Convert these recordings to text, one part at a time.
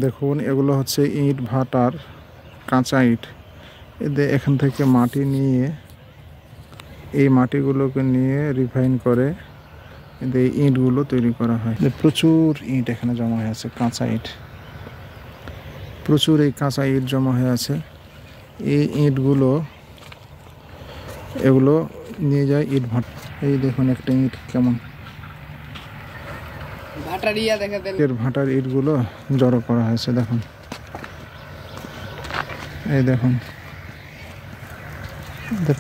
দেখুন এগুলো হচ্ছে ইট ভাটার কাঁচা ইট। এদের এখান থেকে মাটি নিয়ে এই মাটিগুলোকে নিয়ে রিফাইন করে এই ইটগুলো তৈরি করা হয়। প্রচুর ইট এখানে জমা হয়ে আছে, কাঁচা ইট। প্রচুর এই কাঁচা ইট জমা হয়ে আছে। এই ইটগুলো এগুলো নিয়ে যায় ইট ভাটা। এই দেখুন একটা ইট কেমন ভাটার ইটগুলো জড়ো করা হয়েছে। দেখুন এই দেখুন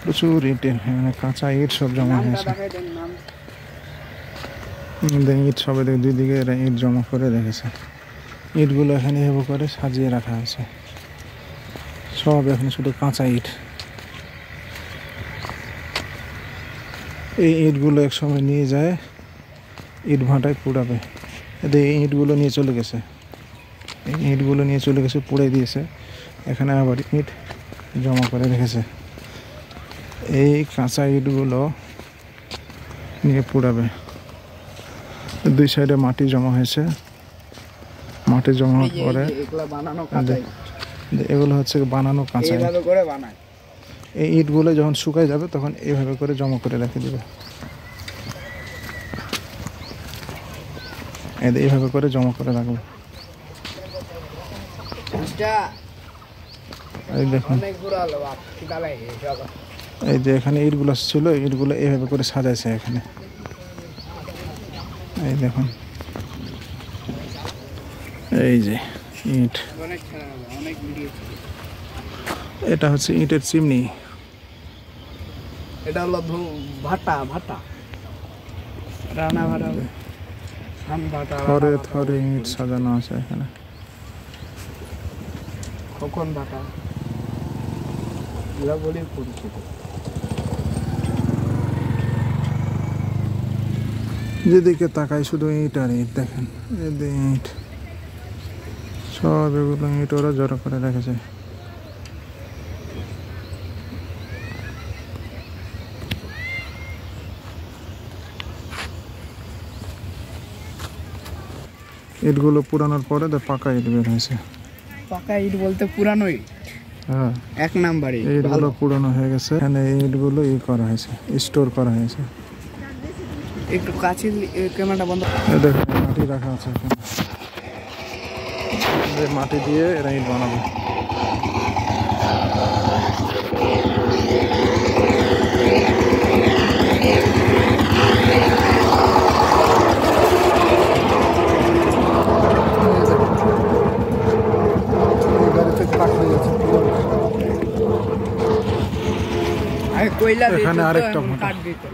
প্রচুর ইটের কাঁচা ইট সব জমা হয়েছে। ইট সবে দুই দিকে ইট জমা করে রেখেছে। ইটগুলো এখানে এভাবে করে সাজিয়ে রাখা হয়েছে। সব এখানে শুধু কাঁচা ইট। এই ইটগুলো এক সময় নিয়ে যায় ইট ভাটায় পুড়াবে। এদের এই ইটগুলো নিয়ে চলে গেছে, এই ইটগুলো নিয়ে চলে গেছে, পুড়ে দিয়েছে। এখানে আবার ইট জমা করে রেখেছে। এই কাঁচা ইটগুলো নিয়ে পুড়াবে। দুই সাইডে মাটি জমা হয়েছে। মাটি জমা করে এগুলো হচ্ছে বানানো কাঁচা ইট। এই ইটগুলো যখন শুকায় যাবে তখন এইভাবে করে জমা করে রেখে দিবে। এইভাবে করে জমা করে রাখবে। এই দেখুন এই যে এখানে ইটগুলো ছিল, ইটগুলো এইভাবে করে সাজাইছে এখানে। এই দেখুন এই যে ইট, এটা হচ্ছে ইটের চিমনি। এটা হলো ভাটা, ভাটা রান্না ভাটা, থরে থরে ইট সাজানো আছে এখানে। কখন ভাটা এগুলা বলে পরিচিত। যেদিকে তাকাই শুধু ইট আর ইট। দেখেন ইট, সব এগুলো ইট ওরা জড়ো করে রেখেছে। ইটগুলো পুরানোর পরে পাকা ইট বের হয়েছে। পাকা ইট বলতে পুরানো ইট? হ্যাঁ, এক নাম্বারই। ইটগুলো পুরানো হয়ে গেছে। এখানে ইটগুলো করা হয়েছে, স্টোর করা হয়েছে। একটু কাছে ক্যামেরাটা বন্ধ। দেখেন মাটি রাখা আছে এখানে। মাটি দিয়ে এরা ইট বানাবে। কয়লা এখানে আরেকটা কাঠ দিতে